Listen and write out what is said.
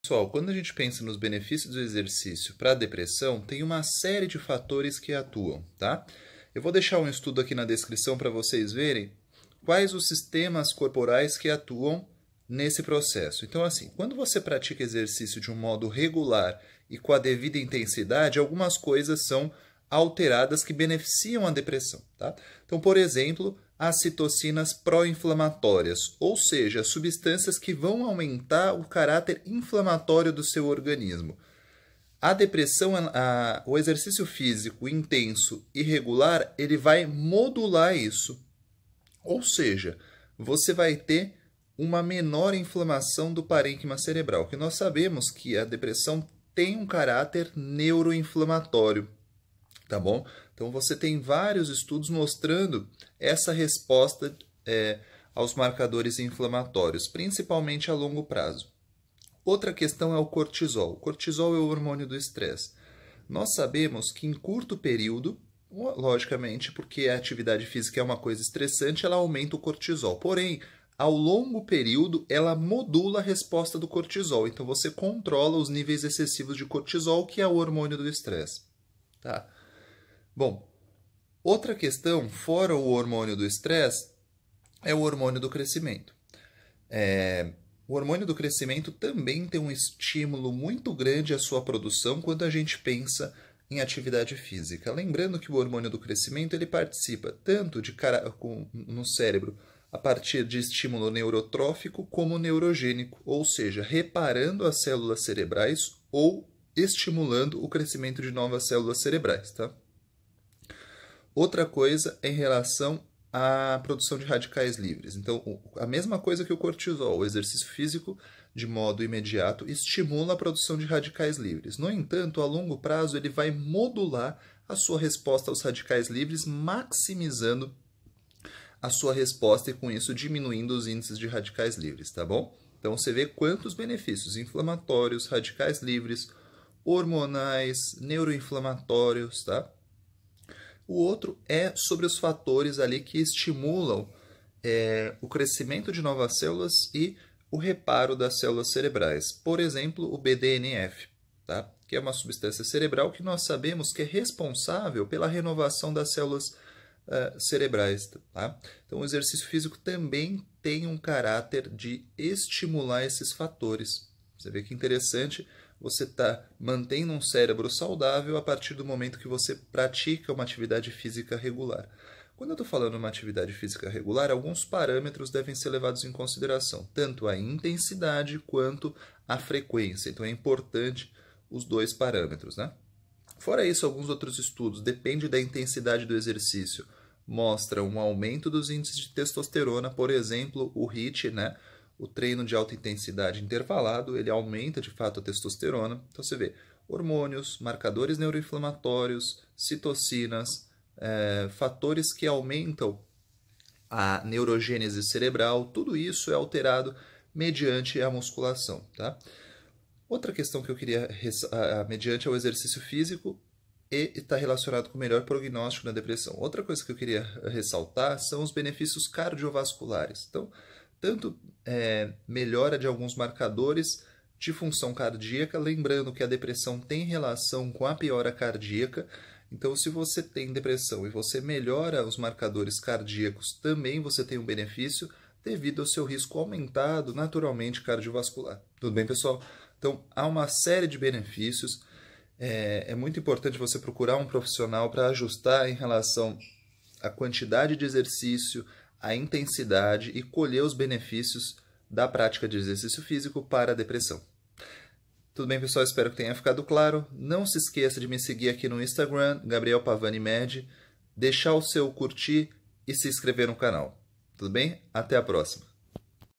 Pessoal, quando a gente pensa nos benefícios do exercício para a depressão, tem uma série de fatores que atuam, tá? Eu vou deixar um estudo aqui na descrição para vocês verem quais os sistemas corporais que atuam nesse processo. Então, assim, quando você pratica exercício de um modo regular e com a devida intensidade, algumas coisas são alteradas que beneficiam a depressão, tá? Então, por exemplo, as citocinas pró-inflamatórias, ou seja, substâncias que vão aumentar o caráter inflamatório do seu organismo. A depressão, o exercício físico intenso e regular, ele vai modular isso. Ou seja, você vai ter uma menor inflamação do parênquima cerebral, que nós sabemos que a depressão tem um caráter neuroinflamatório, tá bom? Então você tem vários estudos mostrando essa resposta aos marcadores inflamatórios, principalmente a longo prazo. Outra questão é o cortisol. O cortisol é o hormônio do estresse. Nós sabemos que em curto período, logicamente, porque a atividade física é uma coisa estressante, ela aumenta o cortisol. Porém, ao longo período, ela modula a resposta do cortisol. Então, você controla os níveis excessivos de cortisol, que é o hormônio do estresse. Tá? Bom, outra questão, fora o hormônio do estresse, é o hormônio do crescimento. O hormônio do crescimento também tem um estímulo muito grande à sua produção quando a gente pensa em atividade física. Lembrando que o hormônio do crescimento ele participa tanto no cérebro a partir de estímulo neurotrófico como neurogênico, ou seja, reparando as células cerebrais ou estimulando o crescimento de novas células cerebrais. Tá? Outra coisa é em relação à produção de radicais livres. Então, a mesma coisa que o cortisol, o exercício físico, de modo imediato, estimula a produção de radicais livres. No entanto, a longo prazo, ele vai modular a sua resposta aos radicais livres, maximizando a sua resposta e, com isso, diminuindo os índices de radicais livres, tá bom? Então, você vê quantos benefícios inflamatórios, radicais livres, hormonais, neuroinflamatórios, tá? O outro é sobre os fatores ali que estimulam o crescimento de novas células e o reparo das células cerebrais. Por exemplo, o BDNF, tá? Que é uma substância cerebral que nós sabemos que é responsável pela renovação das células cerebrais. Tá? Então, o exercício físico também tem um caráter de estimular esses fatores. Você vê que interessante. Você está mantendo um cérebro saudável a partir do momento que você pratica uma atividade física regular. Quando eu estou falando de uma atividade física regular, alguns parâmetros devem ser levados em consideração, tanto a intensidade quanto a frequência. Então é importante os dois parâmetros, né? Fora isso, alguns outros estudos, depende da intensidade do exercício, mostram um aumento dos índices de testosterona, por exemplo, o HIIT, né? O treino de alta intensidade intervalado, ele aumenta de fato a testosterona. Então você vê hormônios, marcadores neuroinflamatórios, citocinas, fatores que aumentam a neurogênese cerebral, tudo isso é alterado mediante a musculação. Tá? Outra questão que eu queria mediante o exercício físico e está relacionado com o melhor prognóstico na depressão. Outra coisa que eu queria ressaltar são os benefícios cardiovasculares. Então, tanto melhora de alguns marcadores de função cardíaca, lembrando que a depressão tem relação com a piora cardíaca. Então, se você tem depressão e você melhora os marcadores cardíacos, também você tem um benefício devido ao seu risco aumentado naturalmente cardiovascular. Tudo bem, pessoal? Então, há uma série de benefícios. É muito importante você procurar um profissional para ajustar em relação à quantidade de exercício, a intensidade e colher os benefícios da prática de exercício físico para a depressão. Tudo bem, pessoal? Espero que tenha ficado claro. Não se esqueça de me seguir aqui no Instagram, Gabriel Pavani Med, deixar o seu curtir e se inscrever no canal. Tudo bem? Até a próxima!